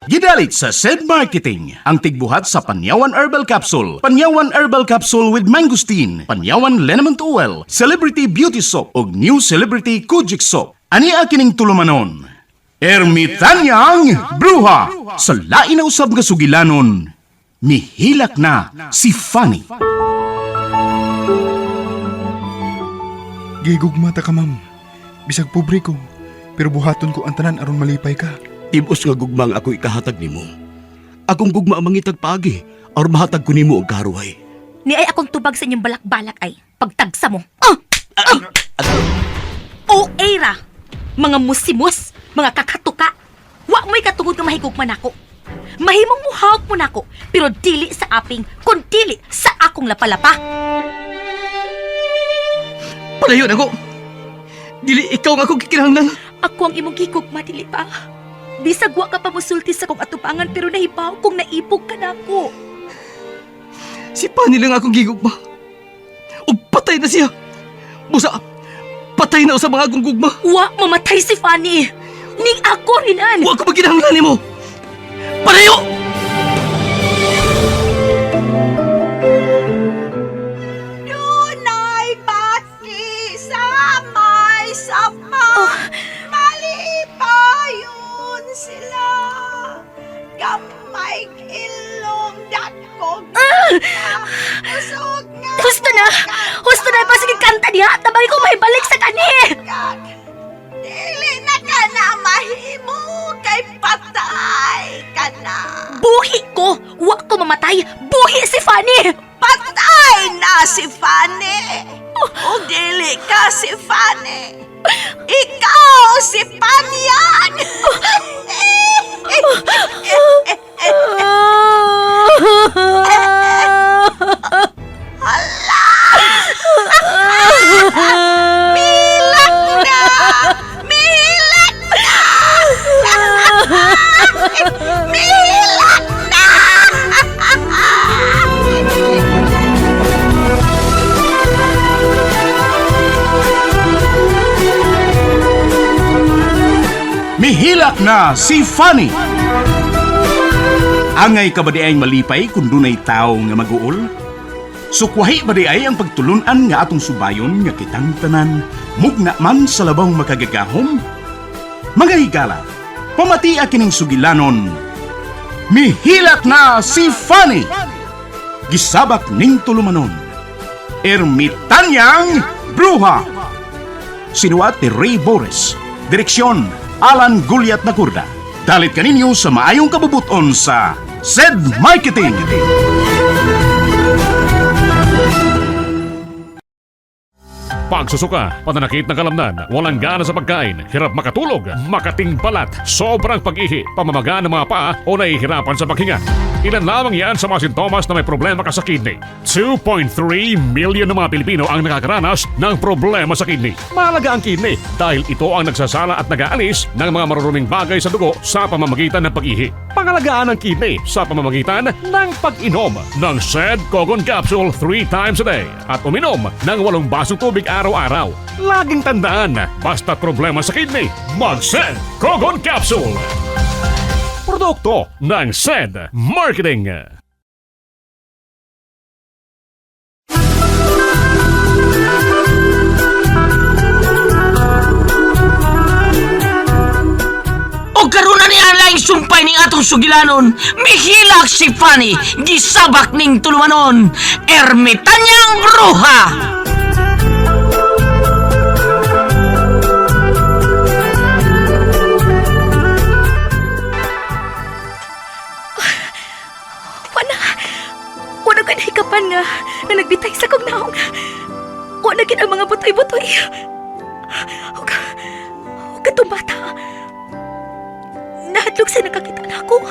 Gidalit sa SED Marketing, ang tigbuhat sa Panyawan Herbal Capsule, Panyawan Herbal Capsule with Mangosteen, Panyawan Liniment Oil, Celebrity Beauty Soap, ug New Celebrity Kojic Soap. Ani akining tulumanon. Ermitanyang Bruha! Sa lain na usab nga sugilanon, mihilak na si Fanny. Gigugmata ka, ma'am. Bisag pobre ko, pero buhaton ko ang tanan aron malipay ka. Tibos nga gugmang ako ikahatag nimo. Akong gugma ang mangitag pagi, or mahatag ko nimo og karuhay. Ni ay akong tubag sa inyong balak-balak ay pagtagsa mo. O era! Mga musimos, mga kakatuka. Wa mo'y katungod nga mahigugman ako. Mahimong muhawak mo nako, pero dili sa aping, kun dili sa akong lapalapa. Palayon ako! Dili ikaw nga akong kikinahanglan. Ako ang imong gigugma, dili pa. Bisag wa ka pa musulti sa kong atubangan, pero nahibaw kong naipog ka nako. Si Pani lang akong gigugma. O patay na siya. Busa, patay na sa mga akong gugma. Wa mamatay si Fanny. Ning ako rinan. Wa ko maginahanglan nimo. Palayo! Dunay bati sa may sapa. Malipayon sila. Gamay ilong dakog. Usog nga. Husto na! Husto na! Pasig kanta niya! Tabay ko mahibalik sa kani! Dili na ka na mahimo kay patay ka na. Buhi ko! Wa ko mamatay! Buhi si Fanny! Patay na si Fanny. O dili ka si Fanny. Ikaw si Panyan. Hala! Milak na! Milak na! Milak na! Mihilak na si Fanny. Angay ka ba di ay malipay kung dunay tao nga mag-uol? Sukwahi ba di ay ang pagtulunan nga atong subayon nga kitang tanan, mugna man sa labang makagagahom? Mga higala, pamati kining sugilanon, mihilak na si Fanny! Gisabak ning tulumanon, Ermitanyang Bruha! Sinuat ni Ray Boris, direksyon Alan Gulyat Nagurda. Dalit kaninyo sa maayong kabubuton sa SED Marketing. Pagsusuka, pananakit ng kalamnan, walang gana sa pagkain, hirap makatulog, makating balat, sobrang pag-ihi, pamamaga ng mga paa o nahihirapan sa paghinga. Ilan lamang yan sa mga sintomas na may problema ka sa kidney. 2.3 million ng mga Pilipino ang nakakaranas ng problema sa kidney. Mahalaga ang kidney dahil ito ang nagsasala at nag-aalis ng mga maruruming bagay sa dugo sa pamamagitan ng pag-ihi. Pangalagaan ang kidney sa pamamagitan ng pag-inom ng SED Cogon Capsule 3 times a day at uminom ng 8 basong tubig araw-araw. Laging tandaan, basta problema sa kidney, mag-SED Cogon Capsule! Produkto ng SED Marketing. O karon na ni Alain sumpay ning atong sugilanon, mihilak si Fanny, gisabak ning tulumanon, Ermitanyang Bruha! Wala ka nahikapan nga na nagbitay sa kong naong. Wala gid ang mga butoy-butoy. Huwag katong bata. Nahadlok sa nakakita na ako.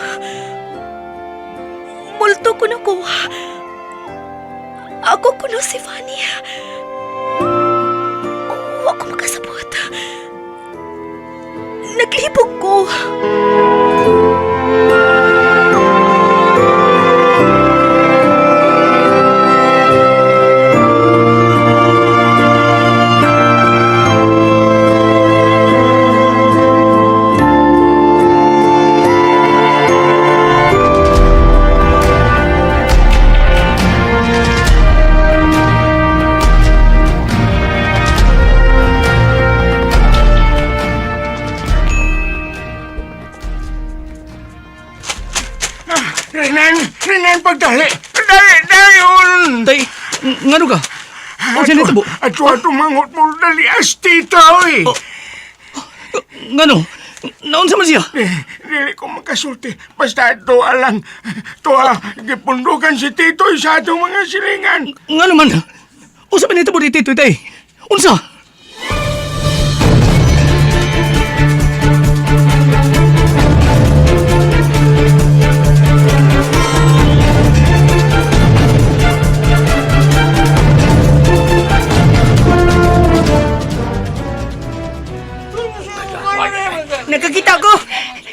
Multo ko na ko. Ako kuno si Fanny. Huwag ko makasabot. Naglibog ko. Renan, pagdali! Dali, Tay, ngano ka? O siya nito, bu? Ato mangot mo dali as tita, oy! Ngano? Naon sa man siya? Dili ko makasulti. Basta ito alang. Gipundukan si Titoy sa atong mga silingan. Ngano man? O sa man nito, bu, dito, tay? Unsa?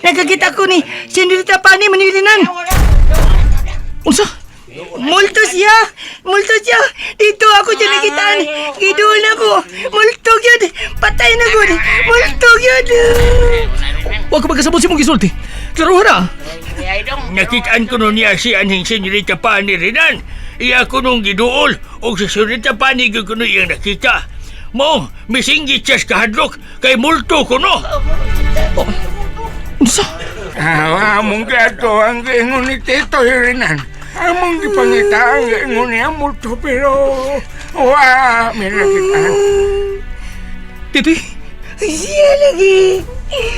Nakakita ko ni Senorita Pani manilinan. Unsa? Multo siya. Dito ako siya nakitaan. Gidul ako. Multo yun. Patay na ko. Multo yun. Huwag ka magkasabot si mong gisulti. Klaruhan na. Nakitaan ko nun niya si aning Senyorita Pani Renan. Iya ko nung giduol. O si Senyorita Pani ko nun iyang nakita. Mo, misinggit siya sa kahadlok. Kay multo ko no. Unsa? Among gato ang gaingon ni Tito Renan. Among gipangita ang gaingon niya multo pero... may nakitaan. Titoy?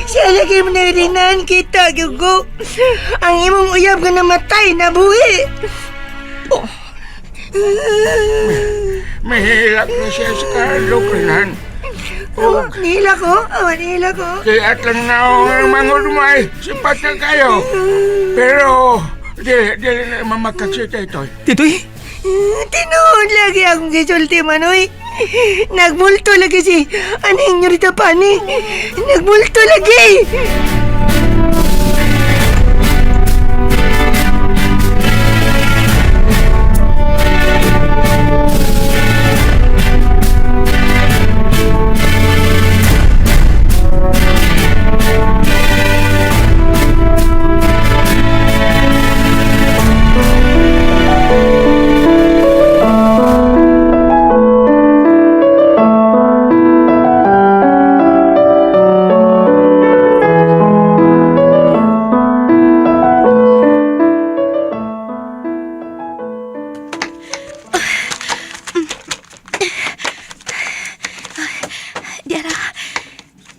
Siya lagi manilinan kita, Gugo. Ang imong uyab nga namatay na buhi. Mahilap na siya sa kahadlok, Renan. Nila ko. Kaya lang na ang mga lumay, sipat na kayo. Pero, dili na mamakag si Titoy. Titoy? Tinuod lagi akong gisulti, Manoy. Nagmulto lagi si aning Senyorita Pani. Nagmulto lagi.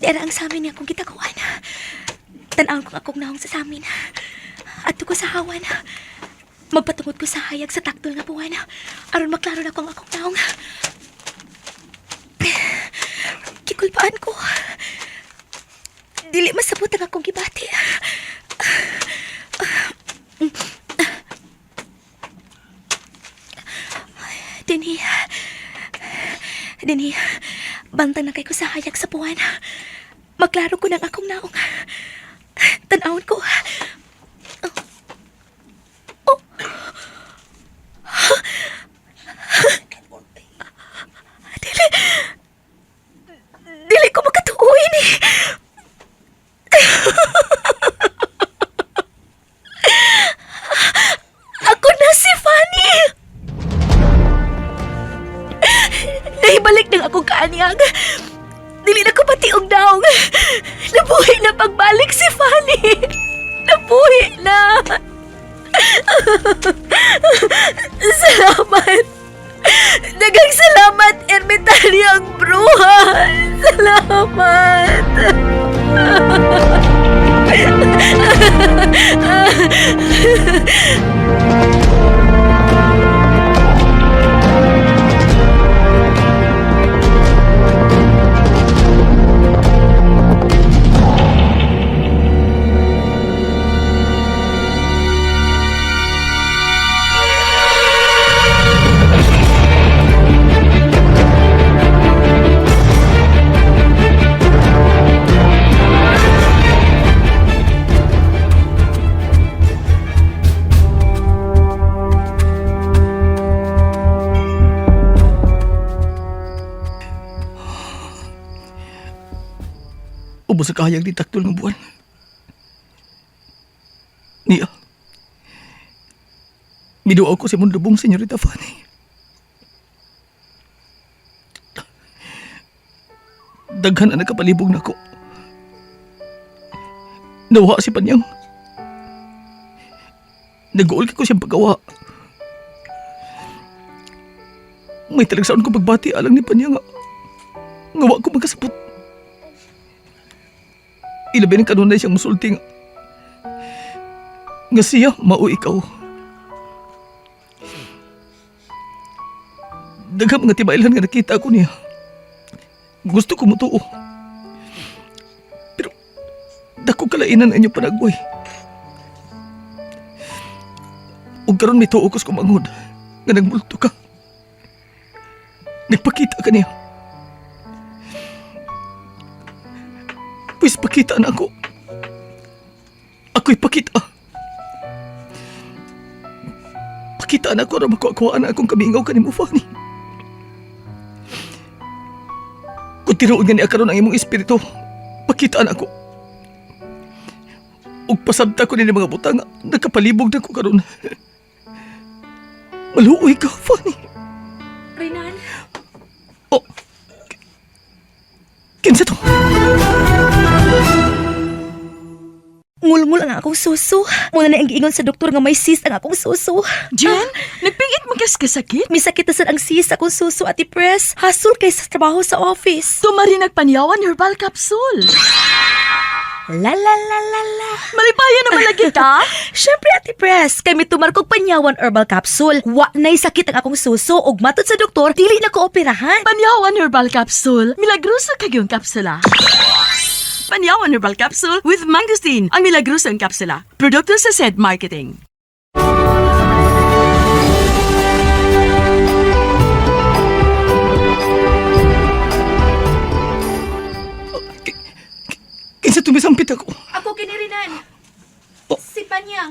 Diara ang samin niya kung gitakuan. Tanawon kong akong naong sa samin. At ko sa hawan. Magpatungod ko sa hayag sa taktol nga buwan. Aron maklaro na kong akong naong. Kikulpaan ko. Dili masabot ang akong gibati. Dini, bantang na kay ko sa hayag sa buwan. Maklaro ko ng akong naong. Tanawon ko. Dili ko makatuoy ni. Ako na si Fanny. Nahibalik ng akong kaanyag. Dili na ko pati og daong. Nabuhi na pagbalik si Fanny. Nabuhi na. Salamat. Dagang salamat, Ermitanyang Bruha. Salamat. Ubos sa kahayag di taktol ng buwan. Niya. Miduaw ko si Mundubong, Senyorita Fanny. Daghan na nagkapalibog na ko. Nawa si Panyang. Nag-uol ka ko siyang paggawa. May talagsaon ko pagbati alang ni Panya nga. Ngawa ko magkasapot. Ilabi ng kanunay siyang musulti nga. Nga siya, mao ikaw. Daghang mga tibailan nga nakita ko niya. Gusto ko mutuo. Pero, dako kalainan ang inyong panagway. Ug karon may tuo ko sa kumangod nga nagmulto ka. Nagpakita ka niya. Pues pakita na ako. Ako'y pakita. Pakita na ako na makuha na akong kamingaw ka ni mo, Fanny. Kung tinuod nga niya karon ang imong espiritu, pakita na ako. Ug pasabta ko ni mga butang nga nakapalibog na ko karon. Maluoy ka, Fanny. Renan, Oh. Kinsa to? ngulngul ang akong suso. Muna na ang giingon sa doktor nga may cyst ang akong suso. Jen, nagpingit mo kas kasakit? May sakit na sad ang cyst akong suso, Ate Pres. Hasul kay sa trabaho sa office. Tumari nagpanyawan herbal capsule. La la la la la. Malipaya naman lagi ka? Syempre, Ate Pres, kay may tumarkog panyawan herbal capsule. Wa na'y sakit ang akong suso ug matod sa doktor, dili na ko operahan. Panyawan herbal capsule. Milagroso kagyong kapsula. Panyawan herbal capsule with mangosteen. Ang milagrosong kapsula. Produkto sa SED Marketing. Kinsa tumisampit ako? Ako kinirinan. Si Panyang.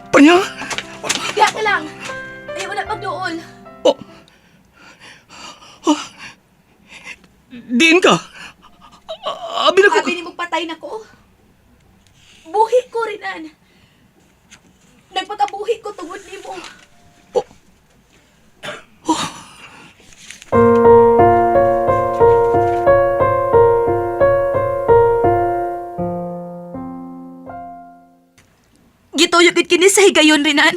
Panya? Diya ka lang. Ayaw na pagdool. Oh. Diin ka? Abi na ko. Sabi ni mong patay na ko. Buhi ko, Renan. Nagpakabuhi ko tungod ni mo. Gitoyo gid kini sa higayon, Renan.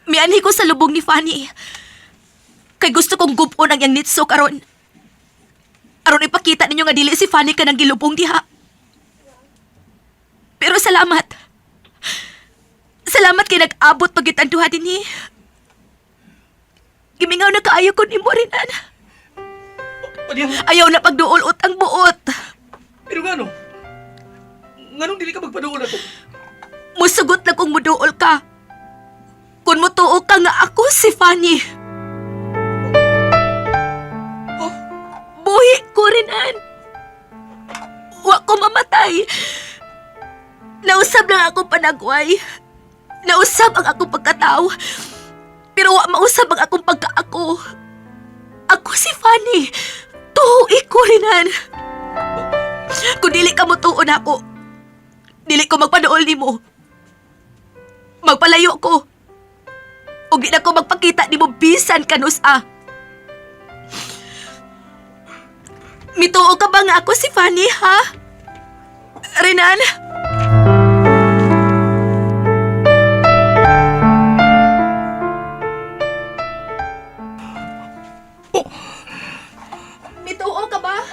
Mianhi ko sa lubong ni Fanny. Kay gusto kong gupon ang yang nitso karon. Aron ipakita ninyo nga dili si Fanny ka nang gilubong diha. Pero salamat. Salamat kay nag-abot pagitan duha dinhi. Gimingaw na kaayo ko nimo, Renan. Panya? Ayaw na pagduol utang buot. Pero nga no? Nganong dili ka magpaduol ako? Musugot na kung muduol ka. Kung mutuo ka nga ako si Fanny. Buhi ko, Renan. Wa ko mamatay. Nausab lang akong panagway. Nausab ang akong pagkatao. Pero wa mausab ang akong pagkaako. Ako si Fanny. Tuhui ko, Renan. Kung dili ka mutuon ako, dili ko magpaduol nimo. Magpalayo ko. O di na ko magpakita ni mo bisan kanusa. Mituo ka ba nga ako si Fanny, ha? Renan? Mituo ka ba?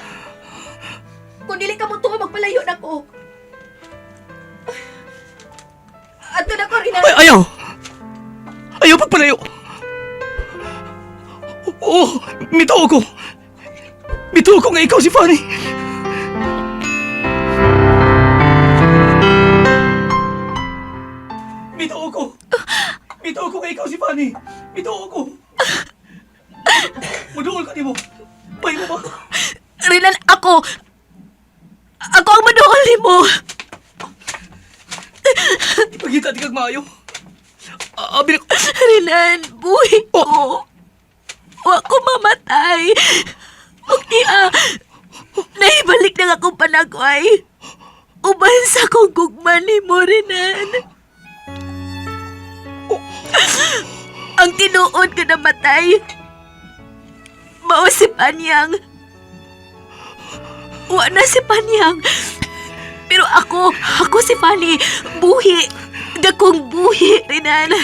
Kung dili ka mutuo, magpalayo na ko. Ato na ko, Renan. Ay, ayaw! Ayaw pagpalayo! Oo, mituo ko! Mituo ko nga ikaw si Fanny! Mituo ko! Mituo ko nga ikaw si Fanny! Mituo ko! Muduol ka di mo! May mo ba? Renan, ako ang manuhol ni mo. Ipagkita di kag maayo! Abi na ko! Renan, buhi ko. Wa ko mamatay. Huwag niya. Naibalik na akong panagway. Uban sa kong gugman ni mo, Renan. Ang tinuod ka namatay. Mao si Panyang. Wa na si Panyang. Pero Ako si Fanny. Buhi. Dakong buhi, Rinan.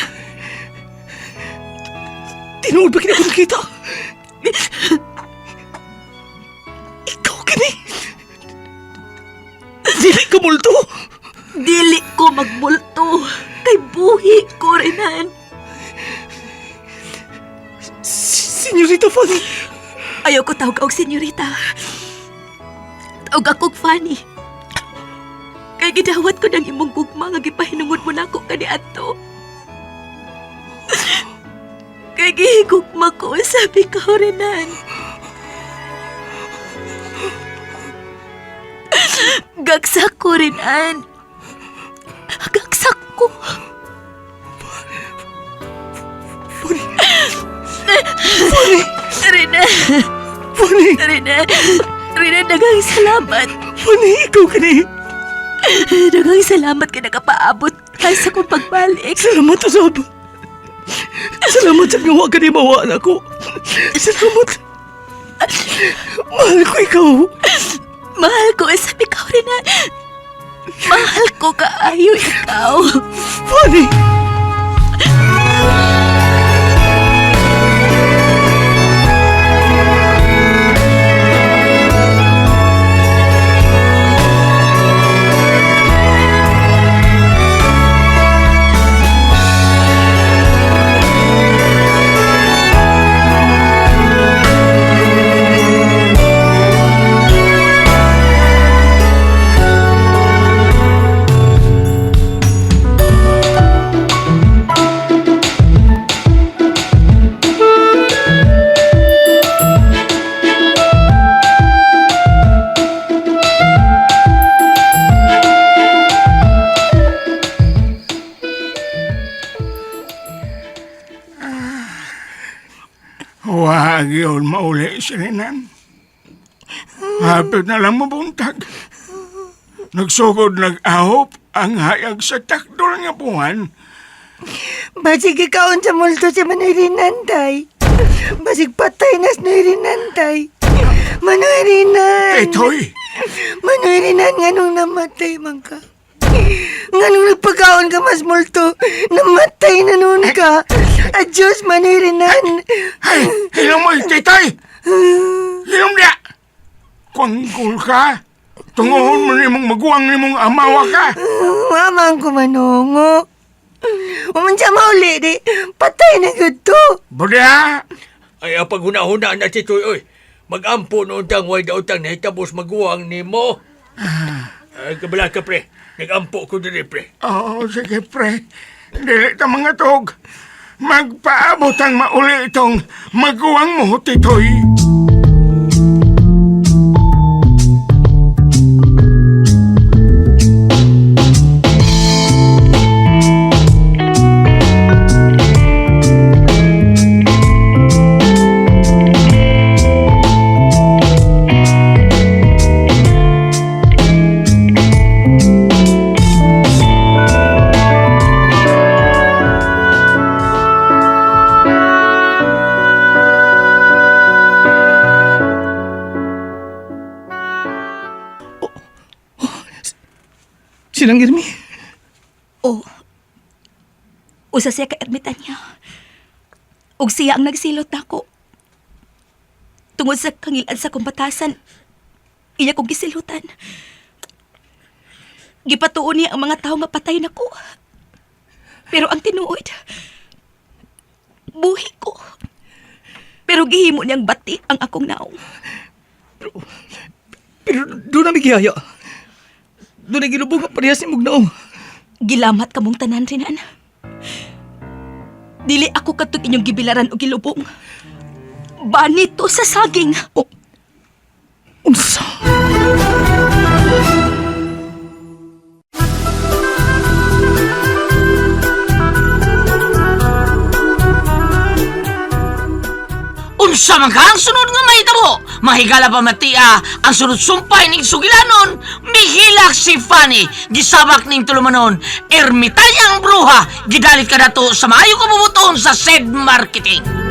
Tinuod ba kina ko nakita? Ikaw kini. Dili ka multo. Dili ko magbulto. Kay buhi ko, Rinan. Senyorita Fanny. Ayaw ko tawag og senyorita. Tawag akong Fanny. Kay gidawat ko ng imong gugma nga gipahinungod mo nako kaniadto. Kay gihigugma ko sabi ka, Renan. Gagsak ko, Renan. Gagsak ko. Renan. Fanny. Renan. Renan, daghang salamat. Fanny, ikaw kini. Daghang salamat ka nakapaabot kay sa kong pagbalik. Salamat, Asab. Salamat sa mga ka ni mawala ko. Salamat. Mahal ko ikaw. Mahal ko, sabi ka rin na. Mahal ko kaayo ikaw. Fanny. Wag yun mauli si Renan. Hapit na lang mabuntag. Nagsugod nag-ahop ang hayag sa takdol nga buwan. Basig ikaon sa multo si Manoy Rinantay. Basig patay na si Manoy Rinantay. Manoy Rinan. Itoy, Manoy Rinan, nganong namatay man ka? Nganong nagpagkaon ka mas multo? Namatay na nun ka. Adios, Manoy Rinan. ay, hilom mo, titay! Hilom niya! Kwanggol ka! Tungohon mo nimong maguwang nimong amawa ka! Mamang ko manungo. Umansa mauli di. Patay na gito. Budya! Ay, pag huna-huna na si Toy, oy. Mag-ampo noon tang way daw tang nahitapos maguwang ni mo. Ay, kabala ka, pre. Nag-ampo ko dili, pre. Oo, sige pre. Dili ta mga tog. Magpaabot ang mauli itong maguwang mo, titoy. Sinang Irmi. Oh, usa siya ka ermitan niya. Ug siya ang nagsilot nako. Tungod sa kangilan sa kumbatasan, iya kong gisilutan. Gipatuon niya ang mga tao nga patay nako. Pero ang tinuod, buhi ko. Pero gihimo niyang bati ang akong naong. Pero doon na may gihaya. Doon na ginubong ang parehas ni Mugnaong. Gilamat ka mong tanan, Rinan. Dili ako katong inyong gibilaran o gilubong. Banito sa saging. Oh, unsa? Unsa man ka ang sunod nga mahitabo? Mahigala pa matia ang sunod sumpay ning sugilanon. Mihilak si Fanny, gisabak ning tulumanon. Ermitanyang bruha, gidalit ka dato sa maayo kabubuton sa SED Marketing.